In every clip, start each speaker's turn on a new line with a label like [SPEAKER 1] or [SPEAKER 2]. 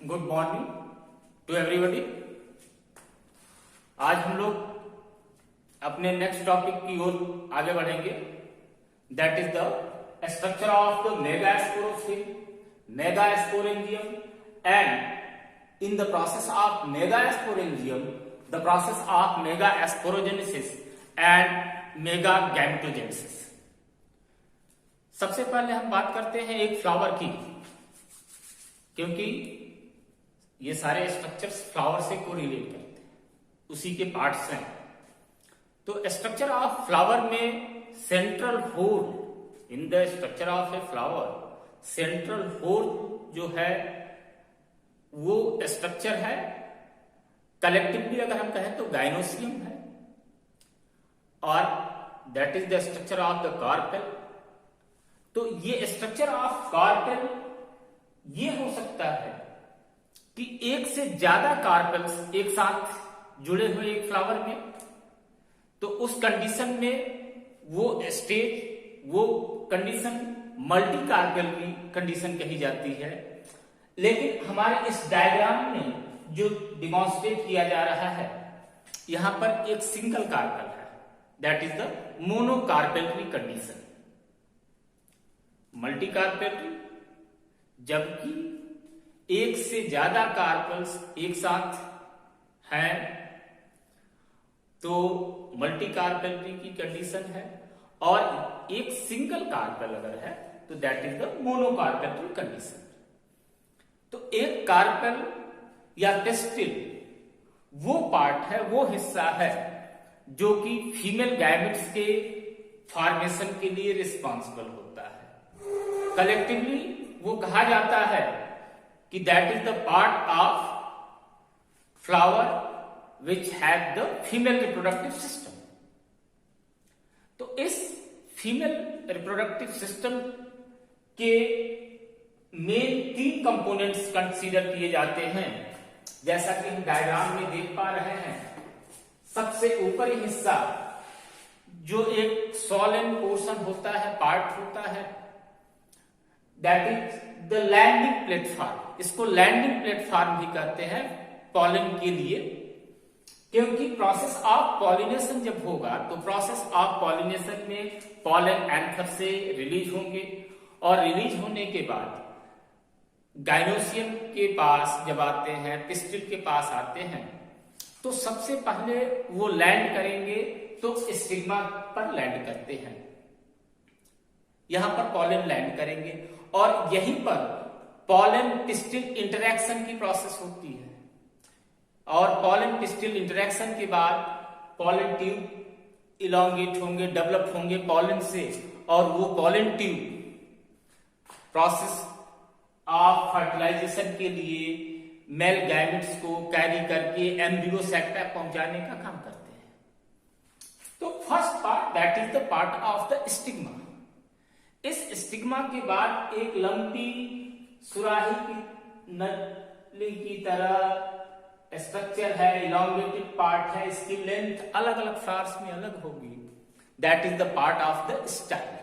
[SPEAKER 1] Good morning to everybody. आज हम लोग अपने नेक्स्ट टॉपिक की ओर आगे बढ़ेंगे, that is the structure of the megasporophyll, megasporangium and in the process of megasporangium the process of megasporogenesis and megagametogenesis. सबसे पहले हम बात करते हैं एक फ्लावर की, क्योंकि ये सारे स्ट्रक्चर्स फ्लावर से कोरिलेट करते हैं, उसी के पार्ट्स हैं। तो स्ट्रक्चर ऑफ फ्लावर में central hole, in the structure of a flower central hole जो है वो स्ट्रक्चर है, कलेक्टिवली अगर हम कहें तो गाइनोसियम है, और that is the structure of the carpel. तो ये स्ट्रक्चर ऑफ कार्पेल ये हो सकता है कि एक से ज्यादा कार्पेल्स एक साथ जुड़े हुए एक फ्लावर में, तो उस कंडीशन में वो स्टेज, वो कंडीशन मल्टी कार्पेल की कंडीशन कही जाती है। लेकिन हमारे इस डायग्राम में जो डिमॉन्स्ट्रेट किया जा रहा है, यहां पर एक सिंगल कार्पेल है, that is the monocarpellary condition. Multi carpellary जबकि एक से ज्यादा कार्पेल्स एक साथ हैं तो मल्टी कार्पेलरी की कंडीशन है, और एक सिंगल कार्पेल अगर है तो that is the monocarpellary condition. तो एक कार्पेल या टेस्टिल वो पार्ट है, वो हिस्सा है जो कि फीमेल गैमेट्स के फॉर्मेशन के लिए रिस्पॉन्सिबल होता है। कलेक्टिवली वो कहा जाता है कि that is the part of flower which have the female reproductive system. तो इस फीमेल रिप्रोडक्टिव सिस्टम के मेन 3 कंपोनेंट्स कंसीडर किए जाते हैं, जैसा कि हम डायग्राम में देख पा रहे हैं। सबसे ऊपरी हिस्सा जो एक सॉलिड पोर्शन होता है, पार्ट होता है, that is the landing platform. इसको लैंडिंग प्लेटफॉर्म भी कहते हैं पॉलन के लिए, क्योंकि प्रोसेस ऑफ पॉलिनेशन जब होगा तो प्रोसेस ऑफ पॉलिनेशन में पॉलन एंथर से रिलीज होंगे, और रिलीज होने के बाद गाइनोसियम के पास जब आते हैं, पिस्टिल के पास आते हैं, तो सबसे पहले वो लैंड करेंगे तो स्टिग्मा पर लैंड करते हैं। यहां पर पॉलन लैंड करेंगे और यहीं पर पॉलन पिस्टिल इंटरेक्शन की प्रोसेस होती है, और पॉलन पिस्टिल इंटरेक्शन के बाद पॉलन ट्यूब इलॉन्गेट होंगे, डेवलप होंगे पॉलन से, और वो pollen tube process of fertilization के लिए मेल गैमेट्स को कैरी करके एम्ब्रियो सैक तक पहुंचाने का काम करते हैं। तो first part that is the part of the stigma. इस स्टिग्मा के बाद एक लंबी सुराही की नली की तरह स्ट्रक्चर है, इलॉन्गेटेड पार्ट है, इसकी लेंथ अलग अलग फ्लावर्स में अलग होगी, that is the part of the style.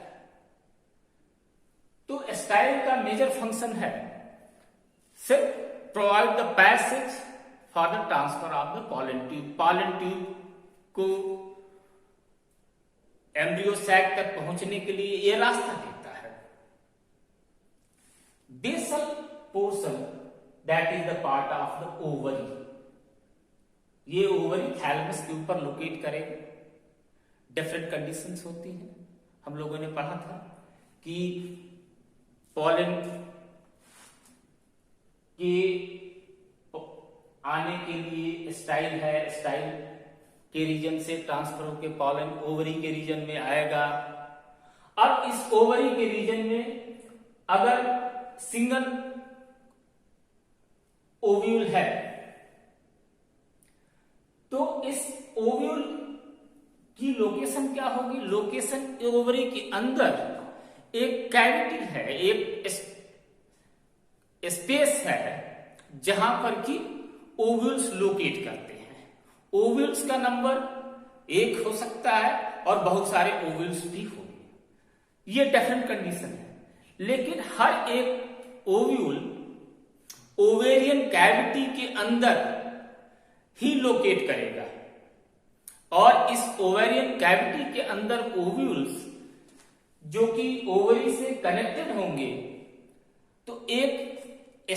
[SPEAKER 1] तो स्टाइल का मेजर फंक्शन है सिर्फ provide the passage for the transfer of the pollen tube. Pollen tube को एम्ब्रियो सैक तक पहुंचने के लिए यह रास्ता देता है। Basal portion that is the part of the ovary. ये ओवरी थैलेमस के ऊपर लोकेट करेगा। डिफरेंट कंडीशंस होती हैं, हम लोगों ने पढ़ा था कि पॉलन के आने के लिए स्टाइल है, स्टाइल के रीजन से ट्रांसफर होकर पॉलन ओवरी के रीजन में आएगा। अब इस ओवरी के रीजन में अगर सिंगल ओव्यूल है तो इस ओव्यूल की लोकेशन क्या होगी? लोकेशन ओवरी के अंदर एक कैविटी है, एक स्पेस है जहां पर कि ओव्यूल्स लोकेट करते हैं। ओव्यूल्स का नंबर 1 हो सकता है और बहुत सारे ओव्यूल्स भी होंगे, ये डिफरेंट कंडीशन है। लेकिन हर एक ओव्यूल ओवेरियन कैविटी के अंदर ही लोकेट करेगा और इस ओवेरियन कैविटी के अंदर ओव्यूल्स जो कि ओवरी से कनेक्टेड होंगे तो एक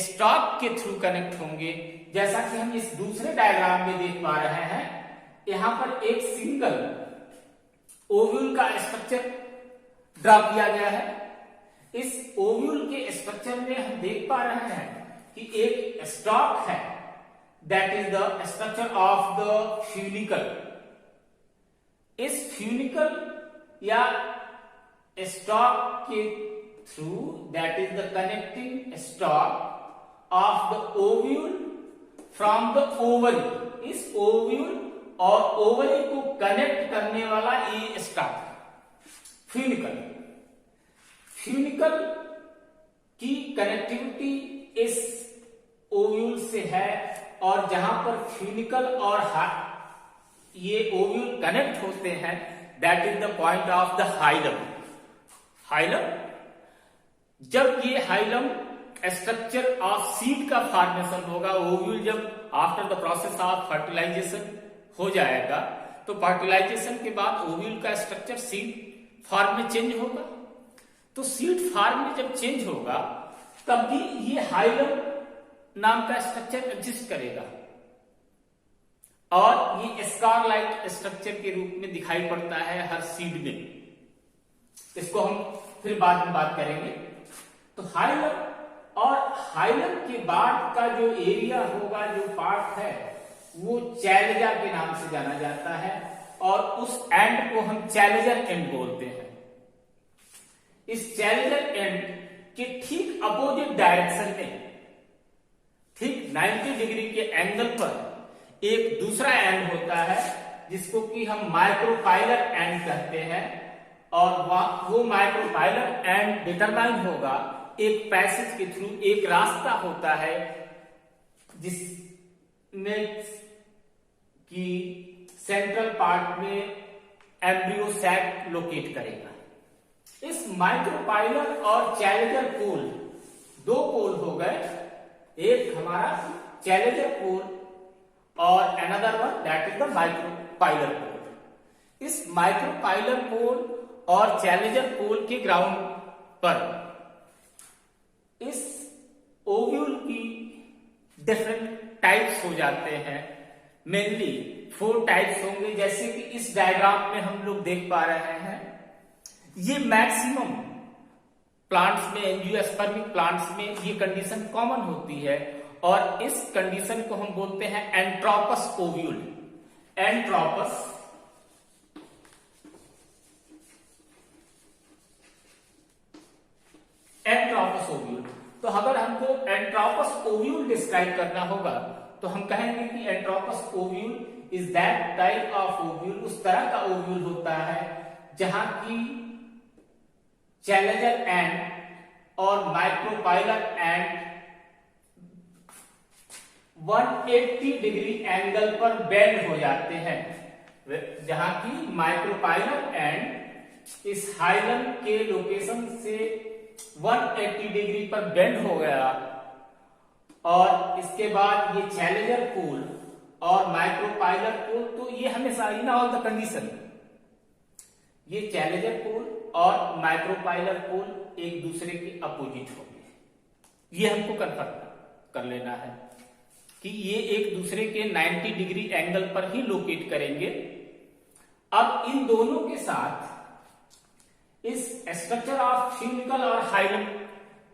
[SPEAKER 1] स्टॉक के थ्रू कनेक्ट होंगे, जैसा कि हम इस दूसरे डायग्राम में देख पा रहे हैं। यहां पर एक सिंगल ओव्यूल का स्ट्रक्चर ड्रा किया गया है। इस ओव्यूल के स्ट्रक्चर में हम देख पा रहे हैं कि एक स्टॉक है, that is the structure of the funicle. इस फ्यूनिकल या स्टॉक के through, that is the connecting stock of the ovule from the ovary, इस ओव्यूल और ओवरी को कनेक्ट करने वाला ये स्टॉक फ्यूनिकल। फ्यूनिकल की कनेक्टिविटी इस ओव्यूल से है और जहां पर फ्यूनिकल और ये ओव्यूल कनेक्ट होते हैं, that is the point of the hilum. Hilum, जब ये हाइलम स्ट्रक्चर ऑफ सीड का फॉर्मेशन होगा, ओव्यूल जब after the process of fertilization हो जाएगा तो फर्टिलाइजेशन के बाद ओव्यूल का स्ट्रक्चर सीड फॉर्म में चेंज होगा। तो सीड फॉर्म में जब चेंज होगा तब भी ये हाइलम नाम का स्ट्रक्चर एग्जिस्ट करेगा और ये स्कार लाइक स्ट्रक्चर के रूप में दिखाई पड़ता है हर सीड में। इसको हम फिर बाद में बात करेंगे। तो हाइलम और हाइलम के बाद का जो एरिया होगा, जो पार्ट है, वो चैलेजा के नाम से जाना जाता है और उस एंड को हम चैलेजर एंड बोलते हैं। इस चैलेजर एंड के ठीक अपोजिट डायरेक्शन में, ठीक 90 डिग्री के एंगल पर एक दूसरा एंड होता है जिसको कि हम माइक्रोपाइलर एंड कहते हैं और वो माइक्रोपाइलर एंड डिटरमाइन होगा एक पैसेज के थ्रू, एक रास्ता होता है जिसमें कि सेंट्रल पार्ट में एम्ब्रियो सैक लोकेट करेगा। इस माइक्रोपाइलर और चैलेंजर पोल, दो पोल हो गए, एक हमारा चैलेंजर पोल और another one that is the micropylar pole. इस माइक्रोपाइलर पोल और चैलेंजर पोल के ग्राउंड पर इस ओव्यूल की डिफरेंट टाइप्स हो जाते हैं। मेनली 4 टाइप्स होंगे, जैसे कि इस डायग्राम में हम लोग देख पा रहे हैं। ये मैक्सिमम प्लांट्स में, एंजियोस्पर्मिक प्लांट्स में ये कंडीशन कॉमन होती है और इस कंडीशन को हम बोलते हैं एंट्रोपस ओव्यूल। एंट्रोपस ओव्यूल। तो अगर हमको एंट्रोपस ओव्यूल डिस्क्राइब करना होगा तो हम कहेंगे कि anatropous ovule is that type of ovule, उस तरह का ओव्यूल होता है जहां की चैलेंजर एंड और माइक्रोपाइलर एंड 180 डिग्री एंगल पर बेंड हो जाते हैं, जहां की माइक्रोपाइलर एंड इस हाइलम के लोकेशन से 180 डिग्री पर बेंड हो गया और इसके बाद ये चैलेंजर पोल और माइक्रोपाइलर पोल, तो ये हमेशा इन ऑल द कंडीशन ये चैलेंजर पोल और माइक्रोपाइलर पोल एक दूसरे के अपोजिट होंगे। ये हमको कंफर्म कर लेना है कि ये एक दूसरे के 90 डिग्री एंगल पर ही लोकेट करेंगे। अब इन दोनों के साथ इस स्ट्रक्चर ऑफ फ्यूनिकल और हाइलम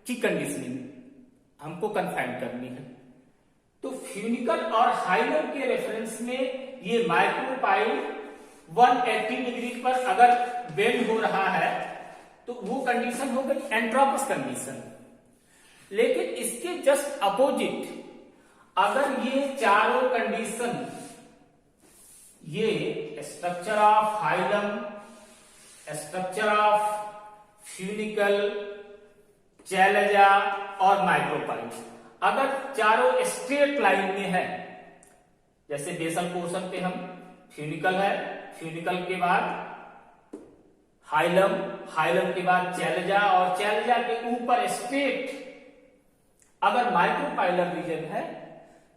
[SPEAKER 1] की कंडीशनिंग हमको कंफाइन करनी है। तो फ्यूनिकल और हाइलम के रेफरेंस में ये माइक्रोपाइल 180 डिग्री पर अगर बेंड हो रहा है तो वो कंडीशन हो गई एंट्रोपस कंडीशन। लेकिन इसके जस्ट अपोजिट अगर ये चारों कंडीशन, ये structure of hilum, structure of funicle, chalaza और माइक्रोपाइल, अगर चारों स्ट्रेट लाइन में है, जैसे बेसल पोर्शन पे हम फ्यूनिकल है, फ्यूनिकल के बाद हाइलम, हाइलम के बाद चैलेंजा और चैलेंजा के ऊपर स्ट्रेट अगर माइक्रोपाइलर रीजन है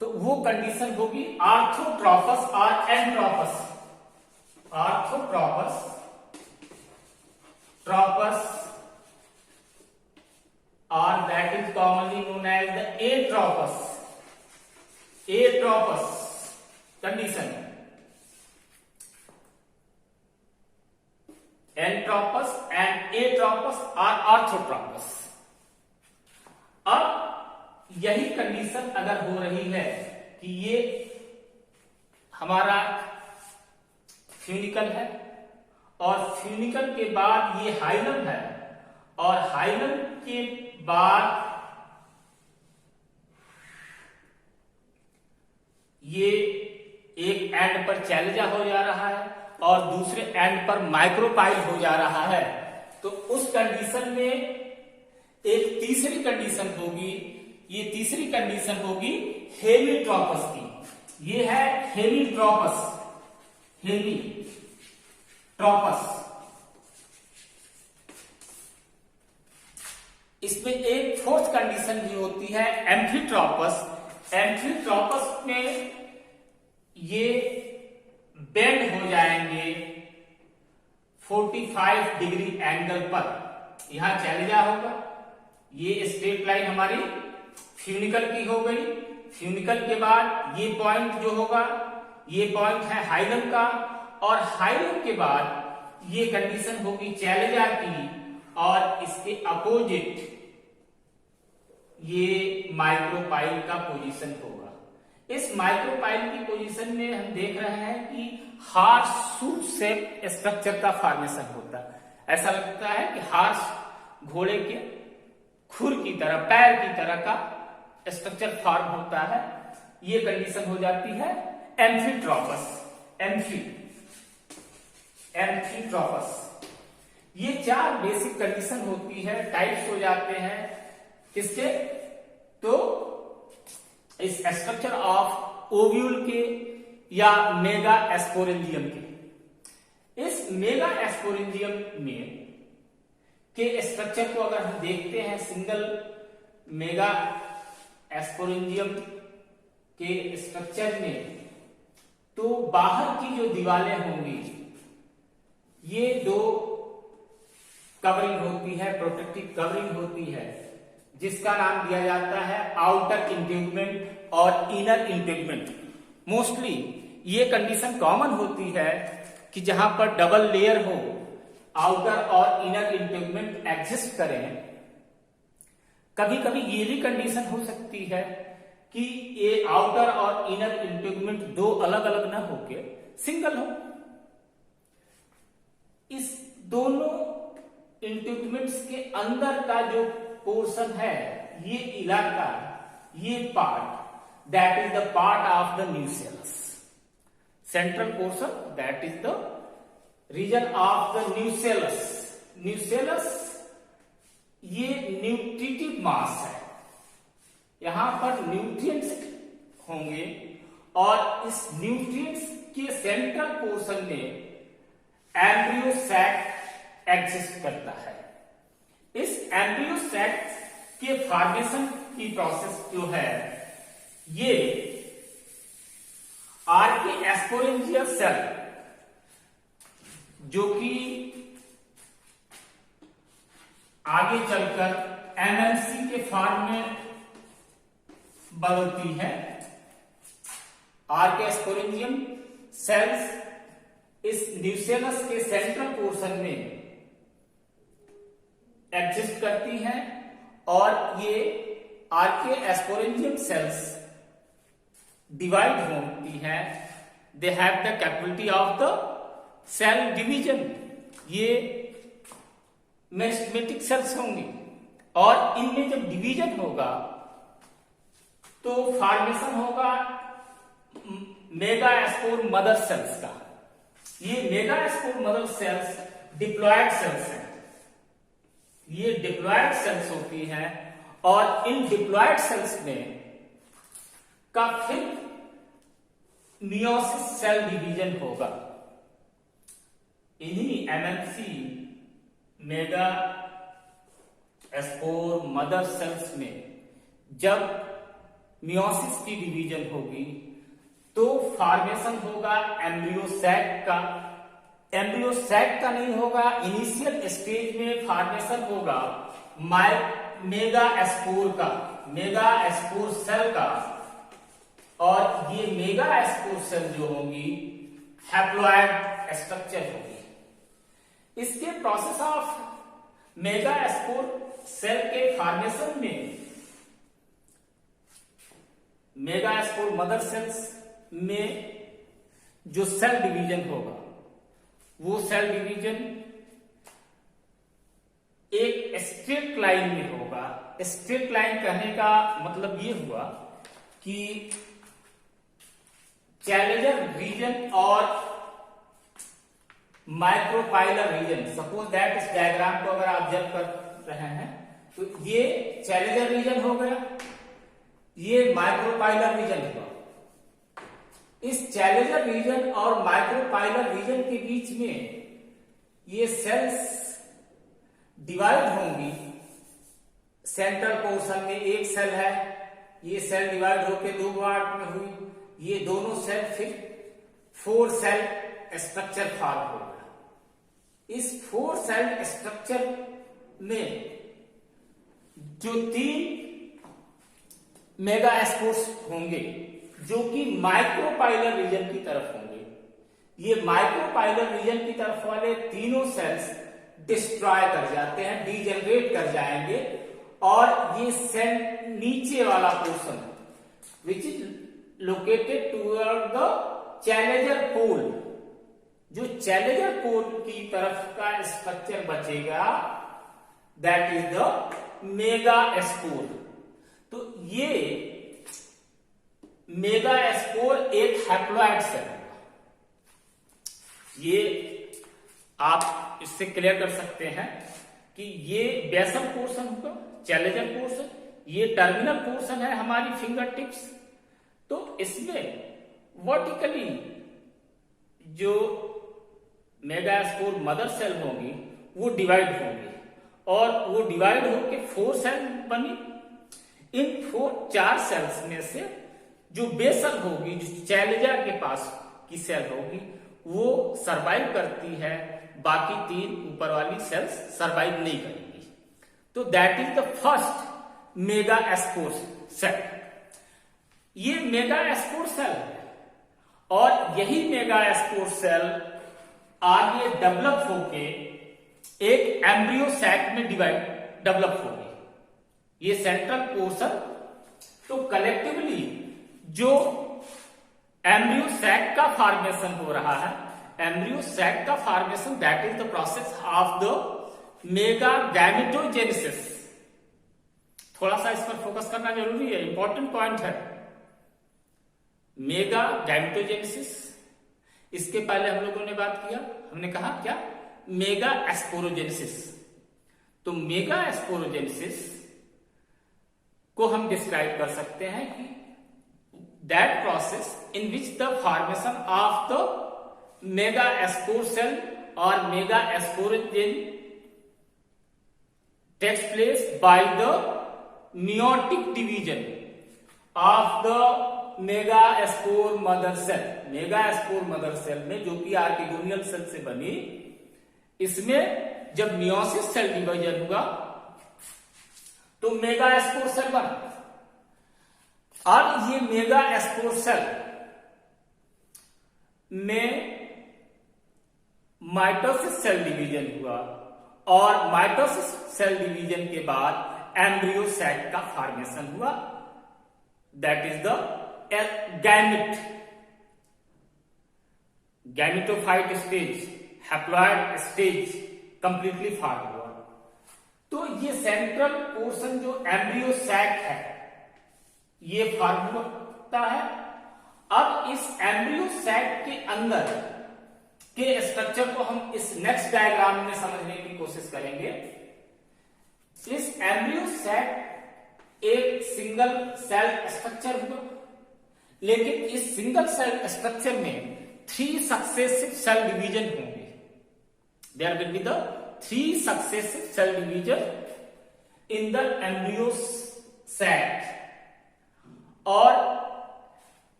[SPEAKER 1] तो वो कंडीशन होगी आर्थोट्रॉपस और एंट्रोपस। आर्थोट्रॉपस, ट्रॉपस, or that is commonly known as the atropos condition. Entropos and atropos are orthotropous. अब यही कंडीशन अगर हो रही है कि ये हमारा फ्यूनिकल है और फ्यूनिकल के बाद ये हाइलम है और हाइलम के बाद ये एक एंड पर चैलेंजा हो जा रहा है और दूसरे एंड पर माइक्रोपाइल हो जा रहा है, तो उस कंडीशन में एक तीसरी कंडीशन होगी। ये तीसरी कंडीशन होगी हेमीट्रॉपस की। ये है हेमीट्रॉपस, इसमें एक फोर्थ कंडीशन भी होती है एम्फीट्रॉपस। एम्फीट्रॉपस में ये बेंड हो जाएंगे 45 डिग्री एंगल पर। यहां चैलेंजा होगा, ये स्ट्रेट लाइन हमारी फ्यूनिकल की हो गई। फ्यूनिकल के बाद ये पॉइंट जो होगा, ये पॉइंट है हाइलम का, और हाइलम के बाद ये कंडीशन होगी चैलेंजा की, और इसके अपोजिट ये माइक्रोपाइल का पोजीशन होगा। इस माइक्रोपाइल की पोजीशन में हम देख रहे हैं कि हार्स सूट शेप स्ट्रक्चर का फॉर्मेशन होता है। ऐसा लगता है कि हार्स घोड़े के खुर की तरह, पैर की तरह का स्ट्रक्चर फॉर्म होता है। ये कंडीशन हो जाती है एम्फीट्रॉपस। एम्फीट्रॉपस, ये चार बेसिक कंडीशन होती है, टाइप्स हो जाते हैं किसके, तो इस स्ट्रक्चर ऑफ ओव्यूल के या मेगा एस्पोरेंजियम के। इस मेगा एस्पोरेंजियम में के स्ट्रक्चर को अगर हम देखते हैं, सिंगल मेगा एस्पोरेंजियम के स्ट्रक्चर में, तो बाहर की जो दीवारें होंगी ये दो कवरिंग होती है, प्रोटेक्टिव कवरिंग होती है, जिसका नाम दिया जाता है आउटर इंट्यूबमेंट और इनर इंट्यूबमेंट। मोस्टली ये कंडीशन कॉमन होती है कि जहां पर डबल लेयर हो, आउटर और इनर इंट्यूबमेंट एग्जिस्ट करें। कभी कभी ये भी कंडीशन हो सकती है कि ये आउटर और इनर इंट्यूबमेंट दो अलग अलग ना होके सिंगल हो। इस दोनों इंट्यूबमेंट्स के अंदर का जो पोर्शन है, ये इलाका, ये part, that is the part of the nucellus. Central portion, that is the region of the nucellus. Nucellus ये न्यूट्रिटिव मास है, यहां पर न्यूट्रिएंट्स होंगे और इस न्यूट्रिएंट्स के सेंट्रल पोर्शन में एम्ब्रियो सैक एग्जिस्ट करता है। इस एम्ब्रियो सैक के फॉर्मेशन की प्रोसेस जो है, ये आर्के एस्पोरेंजियल सेल, जो कि आगे चलकर एमएमसी के फॉर्म में बदलती है। आर्के एस्पोरेंजियम सेल्स इस न्यूसेलस के सेंट्रल पोर्शन में एग्जिस्ट करती हैं और ये आर्के एस्पोरेंजियम सेल्स डिवाइड होती हैं। They have the capability of the cell division. ये मेरिस्टेमेटिक सेल्स होंगी और इनमें जब डिवीजन होगा तो फॉर्मेशन होगा मेगा स्पोर मदर सेल्स का। ये megaspore mother cells diploid cells हैं। ये डिप्लॉयड सेल्स होती हैं और इन डिप्लॉयड सेल्स में का फिर मियोसिस सेल डिवीजन होगा। इन्हीं MMC mega spore mother cells में जब मियोसिस की डिवीजन होगी तो फॉर्मेशन होगा एम्ब्रियो सैक का। एम्ब्रियो सैक का नहीं होगा, इनिशियल स्टेज में फॉर्मेशन होगा मेगा स्पोर का, मेगा स्पोर सेल का। और ये मेगा स्पोर सेल जो होंगी हैप्लॉइड स्ट्रक्चर होगी। इसके process of megaspore cell के फॉर्मेशन में मेगा स्पोर मदर सेल्स में जो सेल डिवीजन होगा वो सेल डिवीजन एक स्ट्रेट लाइन में होगा। स्ट्रेट लाइन कहने का मतलब ये हुआ कि चैलेंजर रीजन और माइक्रोपाइलर रीजन, सपोज दैट इस डायग्राम को अगर ऑब्जर्व कर रहे हैं तो ये चैलेंजर रीजन हो गया, ये माइक्रोपाइलर रीजन हुआ। इस चैलेंजर रीजन और माइक्रोपाइलर रीजन के बीच में ये सेल्स डिवाइड होंगी। सेंट्रल पोर्शन में एक सेल है, ये सेल डिवाइड होकर दो पार्ट में हुई, ये दोनों सेल फिर 4 सेल स्ट्रक्चर फॉर्म होगा। इस 4 सेल स्ट्रक्चर में जो 3 मेगा स्पोर्स होंगे जो कि माइक्रोपाइलर रीजन की तरफ होंगे, ये माइक्रोपाइलर रीजन की तरफ वाले तीनों सेल्स डिस्ट्रॉय कर जाते हैं, डीजेनरेट कर जाएंगे। और ये सेल नीचे वाला portion which is located toward the chalazal pole, जो चैलेंजर पोल की तरफ का स्ट्रक्चर बचेगा that is the megaspore. तो ये मेगा स्पोर एक हैप्लॉइड सेल है। ये आप इससे क्लियर कर सकते हैं कि ये बेसल पोर्शन होगा, चैलेंजर पोर्शन, ये टर्मिनल पोर्शन है हमारी फिंगर टिप्स। तो इसमें वर्टिकली जो मेगा स्पोर मदर सेल होंगी वो डिवाइड होंगी और वो डिवाइड होकर 4 सेल बनी। इन 4 सेल्स में से जो बेसल होगी, जो चैलेंजर के पास की सेल होगी वो सरवाइव करती है, बाकी 3 ऊपर वाली सेल्स सरवाइव नहीं करेंगी। तो that is the first megaspore cell. ये मेगा स्पोर सेल है और यही मेगा स्पोर सेल आगे डेवलप होके एक एम्ब्रियो सैक में डेवलप होगी। ये सेंट्रल पोर्शन तो कलेक्टिवली जो एम्ब्रियो सैक का फॉर्मेशन हो रहा है, एम्ब्रियो सैक का formation that is the process of the megagametogenesis. थोड़ा सा इस पर फोकस करना जरूरी है, इंपॉर्टेंट पॉइंट है। मेगा गैमेटोजेनेसिस, इसके पहले हम लोगों ने बात किया, हमने कहा क्या, मेगा स्पोरोजेनेसिस। तो मेगा स्पोरोजेनेसिस को हम डिस्क्राइब कर सकते हैं कि that process in which the formation of the megaspore cell और megasporogenesis takes place by the meiotic division of the megaspore mother cell. Megaspore mother cell में जो कि आर्किगोनियल सेल से बनी, इसमें जब meiosis cell division हुआ तो मेगा स्पोर सेल बना। अब ये मेगा स्पोर सेल में माइटोसिस सेल डिवीजन हुआ और माइटोसिस सेल डिवीजन के बाद एम्ब्रियो सैक का फॉर्मेशन हुआ, that is the gametophyte stage, haploid stage completely form हुआ। तो ये सेंट्रल पोर्शन जो एम्ब्रियो सैक है ये फॉर्म होता है। अब इस एम्ब्रियो सैक के अंदर के स्ट्रक्चर को हम इस नेक्स्ट डायग्राम में समझने की कोशिश करेंगे। इस एम्ब्रियो सैक एक सिंगल सेल स्ट्रक्चर हुआ, लेकिन इस सिंगल सेल स्ट्रक्चर में 3 सक्सेसिव सेल डिवीजन होंगे। There will be the 3 successive cell division in the embryo sac. और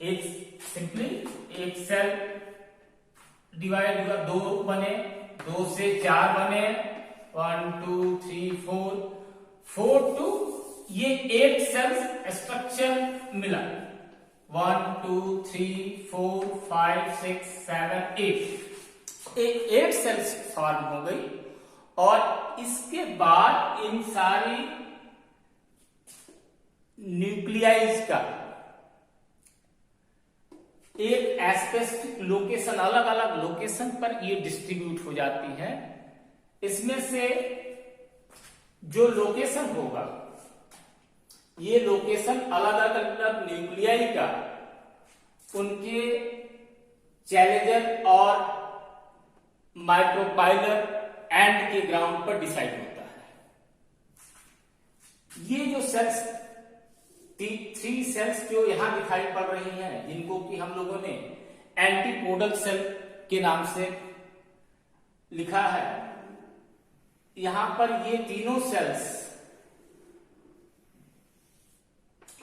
[SPEAKER 1] एक सिंपली एक सेल डिवाइड हुआ, 2 बने, 2 से 4 बने, 1 2 3 4 टू ये 8 सेल्स स्ट्रक्चर मिला, 1 2 3 4 5 6 7 8 सेल्स फॉर्म हो गई। और इसके बाद इन सारी न्यूक्लियाइज का एक स्पेसिफिक लोकेशन, अलग अलग लोकेशन पर ये डिस्ट्रीब्यूट हो जाती है। इसमें से जो लोकेशन होगा, ये लोकेशन अलग अलग न्यूक्लियाई का उनके चैलेंजर और माइक्रोपाइलर एंड के ग्राउंड पर डिसाइड होता है। ये जो सेल्स 3 सेल्स जो यहां दिखाई पड़ रही हैं, जिनको कि हम लोगों ने एंटीपोडल सेल के नाम से लिखा है, यहां पर ये तीनों सेल्स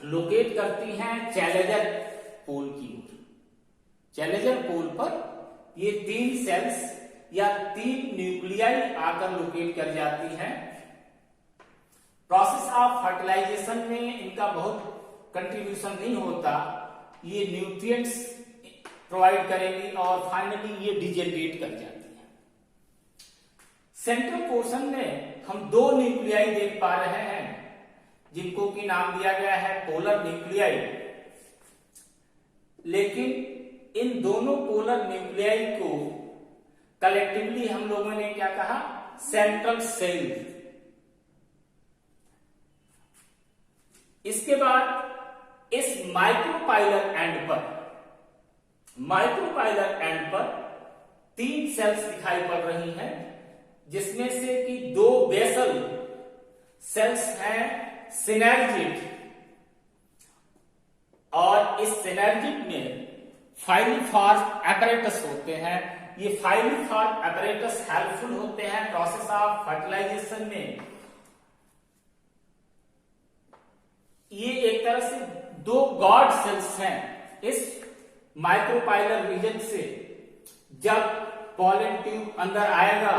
[SPEAKER 1] लोकेट करती हैं चैलेंजर पोल की ओर। चैलेंजर पोल पर ये 3 सेल्स या 3 न्यूक्लियाई आकर लोकेट कर जाती हैं। प्रोसेस ऑफ फर्टिलाइजेशन में इनका बहुत कंट्रीब्यूशन नहीं होता, ये न्यूट्रिएंट्स प्रोवाइड करेंगी और फाइनली ये डिजेनरेट कर जाती है। सेंट्रल पोर्शन में हम 2 न्यूक्लियाई देख पा रहे हैं, जिनको की नाम दिया गया है पोलर न्यूक्लियाई। लेकिन इन दोनों पोलर न्यूक्लियाई को कलेक्टिवली हम लोगों ने क्या कहा, सेंट्रल सेल। इसके बाद इस माइक्रोपाइलर एंड पर 3 सेल्स दिखाई पड़ रही हैं, जिसमें से कि 2 बेसल सेल्स हैं सिनर्जिड, और इस सिनर्जिड में फाइलिफॉर्म एपरेटस होते हैं। ये फाइलिफॉर्म एपरेटस हेल्पफुल होते हैं प्रोसेस ऑफ फर्टिलाइजेशन में। ये एक तरह से 2 गॉड सेल्स हैं। इस माइक्रोपाइलर रीजन से जब पॉलन ट्यूब अंदर आएगा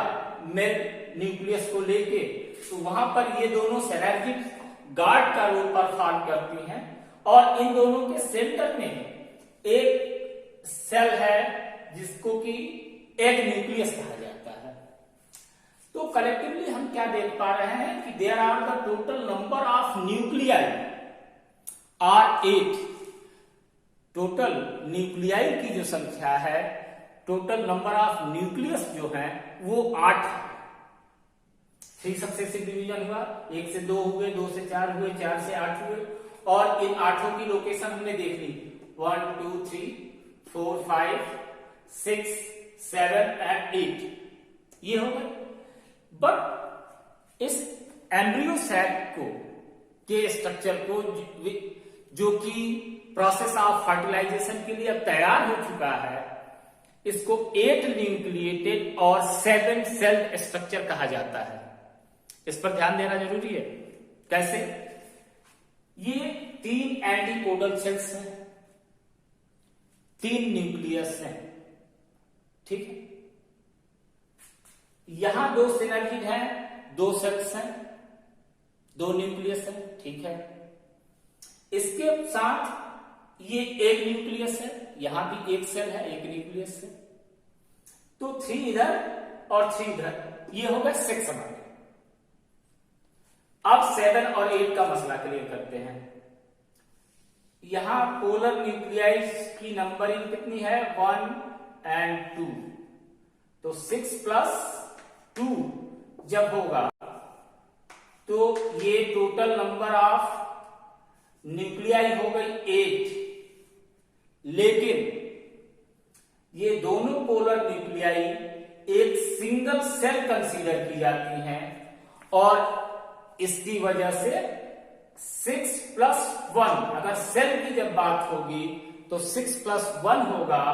[SPEAKER 1] मेल न्यूक्लियस को लेके, तो वहां पर ये दोनों सिनर्जिड गार्ड का रोल परफॉर्म करती हैं। और इन दोनों के सेंटर में एक सेल है जिसको कि एग न्यूक्लियस कहा जाता है। तो कलेक्टिवली हम क्या देख पा रहे हैं कि there are the total number of nuclei are 8। Total nuclei की जो संख्या है, टोटल नंबर ऑफ न्यूक्लियस जो है वो 8 है। 3 सक्सेसिव डिवीजन हुआ, 1 से 2 हुए, 2 से 4 हुए, 4 से 8 हुए, और इन 8 की लोकेशन हमने देख ली, 1 2 3 4 5 6 7 एंड 8 ये हो गए। बट इस एम्ब्रियो सैक को के स्ट्रक्चर को जो कि प्रोसेस ऑफ फर्टिलाइजेशन के लिए अब तैयार हो चुका है, इसको 8 न्यूक्लिएटेड और 7 सेल्ड स्ट्रक्चर कहा जाता है। इस पर ध्यान देना जरूरी है। कैसे? ये 3 एंटीपोडल सेल्स हैं, 3 न्यूक्लियस हैं, ठीक है। यहां 2 सिनर्जिड हैं, 2 सेल्स हैं, 2 न्यूक्लियस हैं, ठीक है। इसके साथ ये एक न्यूक्लियस है, यहां भी एक सेल है, एक न्यूक्लियस है। तो 3 इधर और 3 इधर, ये हो गया 6 हमारे। अब 7 और 8 का मसला क्लियर करते हैं। यहां पोलर न्यूक्लियाइज की नंबरिंग कितनी है? 1 एंड 2। तो 6 प्लस 2 जब होगा तो ये टोटल नंबर ऑफ न्यूक्लियाई हो गई 8। लेकिन ये दोनों पोलर न्यूक्लियाई एक सिंगल सेल कंसीडर की जाती हैं, और इसकी वजह से 6 प्लस 1, अगर सेल की जब बात होगी तो 6 प्लस 1 होगा,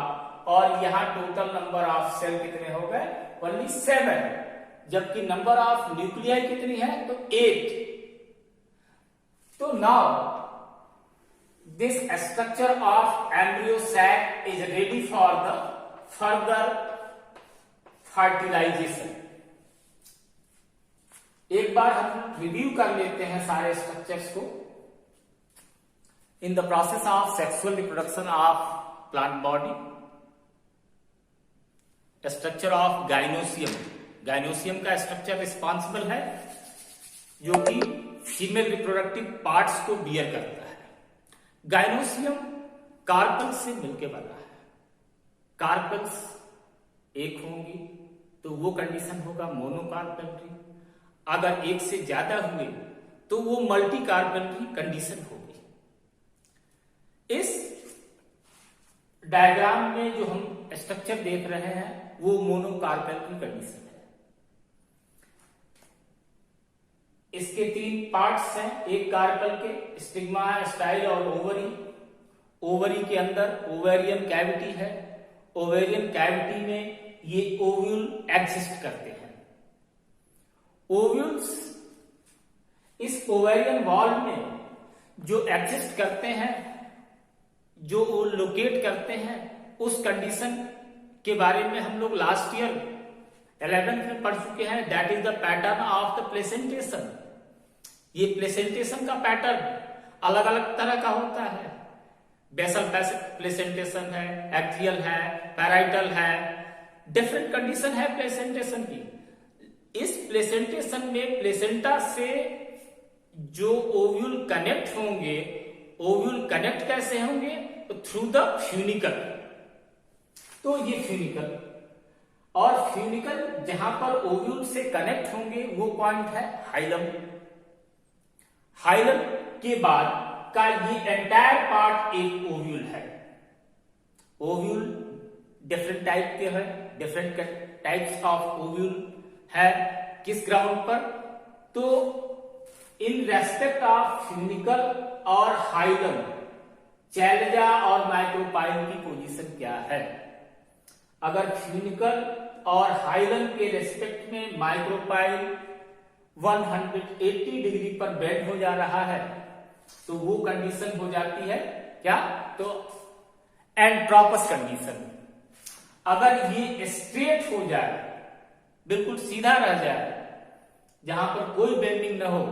[SPEAKER 1] और यहां टोटल नंबर ऑफ सेल कितने हो गए? ओनली 7। जबकि नंबर ऑफ न्यूक्लियाई कितनी है? तो 8। तो now this structure of embryo sac is ready for the further fertilization. एक बार हम रिव्यू कर लेते हैं सारे स्ट्रक्चर्स को. इन the process of sexual reproduction of plant body, structure of gynoecium. Gynoecium का स्ट्रक्चर रिस्पॉन्सिबल है जो कि फीमेल रिप्रोडक्टिव पार्ट्स को बियर करता है. गाइनोसियम कार्पल से मिलकर बना है. कार्पल्स एक होंगी तो वो कंडीशन होगा मोनोकार्पेलरी. अगर एक से ज्यादा हुए तो वो मल्टी कार्पेलरी कंडीशन होगी. इस डायग्राम में जो हम स्ट्रक्चर देख रहे हैं वो मोनोकार्पेलरी कंडीशन है. इसके 3 पार्ट्स हैं. एक कार्पल के स्टिग्मा, स्टाइल और ओवरी. ओवरी के अंदर ओवेरियन कैविटी है. ओवेरियन कैविटी में ये ओव्यूल एग्जिस्ट करते हैं. ओव्यूल्स इस ओवेरियन वॉल में जो एग्जिस्ट करते हैं, जो वो लोकेट करते हैं, उस कंडीशन के बारे में हम लोग लास्ट ईयर 11th में पढ़ चुके हैं. That is the pattern of the placentation. ये प्लेसेंटेशन का पैटर्न अलग अलग तरह का होता है. बेसल प्लेसेंटेशन है, एक्सियल है, पैराइटल है, डिफरेंट कंडीशन है प्लेसेंटेशन की. इस प्लेसेंटेशन में प्लेसेंटा से जो ओव्यूल कनेक्ट होंगे, ओव्यूल कनेक्ट कैसे होंगे? तो थ्रू द फ्यूनिकल. तो ये फ्यूनिकल और फ्यूनिकल जहां पर ओव्यूल से कनेक्ट होंगे वो पॉइंट है हाइलम. हाइलम के बाद का ये एंटायर पार्ट एक ओव्यूल है. ओव्यूल डिफरेंट टाइप के हैं, डिफरेंट टाइप्स ऑफ ओव्यूल है. किस ग्राउंड पर? तो इन रेस्पेक्ट ऑफ फ्यूनिकल और हाइलम, चैलेजा और माइक्रोपाइल की पोजीशन क्या है? अगर फ्यूनिकल और हाइलम के रेस्पेक्ट में माइक्रोपाइल 180 डिग्री पर बेंड हो जा रहा है तो वो कंडीशन हो जाती है क्या? तो एंट्रोपस कंडीशन. अगर ये स्ट्रेट हो जाए, बिल्कुल सीधा रह जाए, जहां पर कोई बेंडिंग न हो,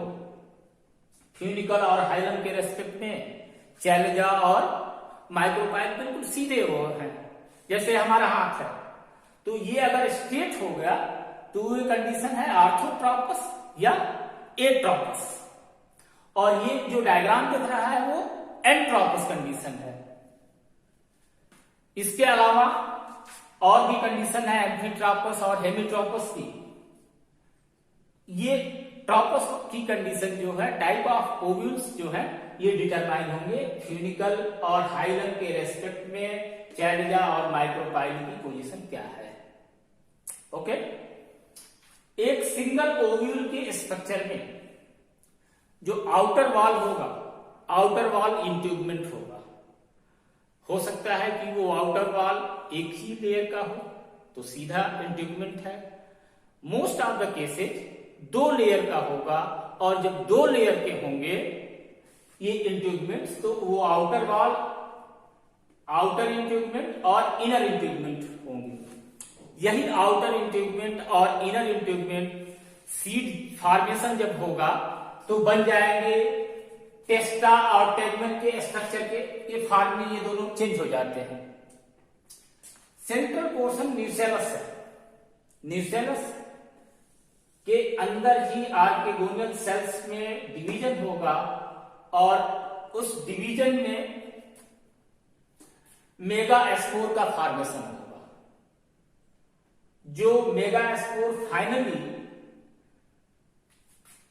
[SPEAKER 1] फ्यूनिकल और हाइलम के रेस्पेक्ट में चैलेजा और माइक्रोपाइल बिल्कुल सीधे हो हैं, जैसे हमारा हाथ है, तो ये अगर स्ट्रेट हो गया तो ये कंडीशन है आर्थोट्रोपस या एट्रोपस. और ये जो डायग्राम दिख रहा है वो एंट्रोपस कंडीशन है. इसके अलावा और भी कंडीशन है एम्फीट्रोपस और हेमीट्रोपस की. ये ट्रोपस की कंडीशन जो है, टाइप ऑफ ओव्यूल्स जो है, ये डिटरमाइन होंगे फ्यूनिकल और हाइलम के रेस्पेक्ट में चैलेजा और माइक्रोपाइल की पोजीशन क्या है. ओके. एक सिंगल ओव्यूल के स्ट्रक्चर में जो आउटर वॉल होगा, आउटर वॉल इंट्यूबमेंट होगा. हो सकता है कि वो आउटर वॉल एक ही लेयर का हो तो सीधा इंट्यूबमेंट है. Most of the cases 2 layer का होगा और जब 2 लेयर के होंगे ये इंट्यूबमेंट्स, तो वो आउटर वॉल, आउटर इंट्यूबमेंट और इनर इंट्यूबमेंट होंगे. यही आउटर इंट्यूबमेंट और इनर इंट्यूबमेंट सीड फॉर्मेशन जब होगा तो बन जाएंगे टेस्टा और टेगमेन के स्ट्रक्चर के फॉर्म में. ये दोनों चेंज हो जाते हैं. सेंट्रल पोर्शन न्यूसेलस है. न्यूसेलस के अंदर ही आर्केगोनियल सेल्स में डिवीजन होगा और उस डिवीजन में मेगास्पोर का फॉर्मेशन होगा. जो मेगास्पोर फाइनली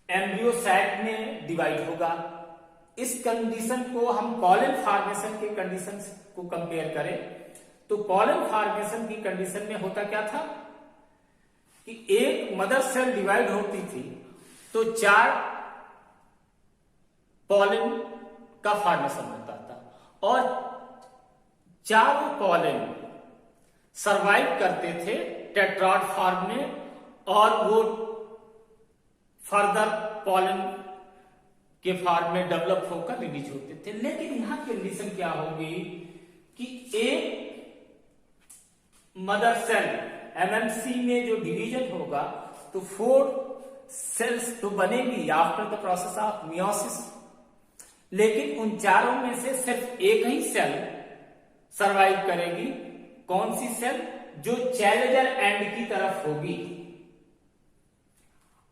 [SPEAKER 1] एम्ब्रियो सैक में डिवाइड होगा. इस कंडीशन को हम कॉलन फॉर्मेशन के कंडीशन को कंपेयर करें तो कॉलन फॉर्मेशन की कंडीशन में होता क्या था कि एक मदर सेल डिवाइड होती थी तो 4 पॉलन का फॉर्मेशन होता था और 4 पॉलन सरवाइव करते थे टेट्राड फॉर्म में और वो फर्दर पॉलन के फॉर्म में डेवलप होकर रिलीज होते थे। लेकिन यहां कंडीशन क्या होगी कि एक मदर सेल एमएमसी में जो डिवीजन होगा तो 4 सेल्स तो बनेगी after the process of meiosis, लेकिन उन चारों में से सिर्फ एक ही सेल सरवाइव करेगी। कौन सी सेल? जो चैलेंजर एंड की तरफ होगी।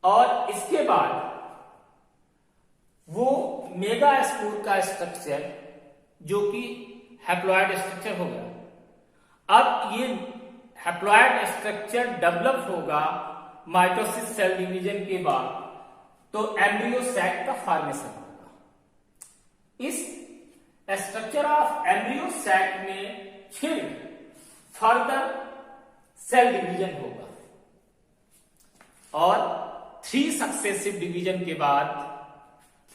[SPEAKER 1] और इसके बाद वो मेगा स्पोर का स्ट्रक्चर जो कि हैप्लॉइड स्ट्रक्चर होगा। अब ये हैप्लॉइड स्ट्रक्चर डेवलप होगा माइटोसिस सेल डिवीजन के बाद, तो एम्ब्रियो सैक का फॉर्मेशन होगा। इस स्ट्रक्चर ऑफ एम्ब्रियो सैक में फिर फर्दर सेल डिवीजन होगा और 3 सक्सेसिव डिवीजन के बाद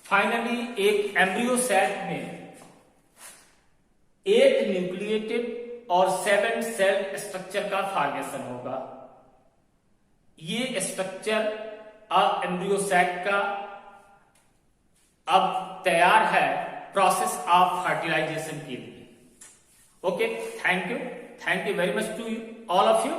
[SPEAKER 1] फाइनली एक एम्ब्रियो सैक में 8 न्यूक्लिएटेड और 7 सेल स्ट्रक्चर का फॉर्मेशन होगा। ये स्ट्रक्चर अब एम्ब्रियो सैक का अब तैयार है प्रोसेस ऑफ फर्टिलाइजेशन के लिए। Okay, thank you very much to you all of you.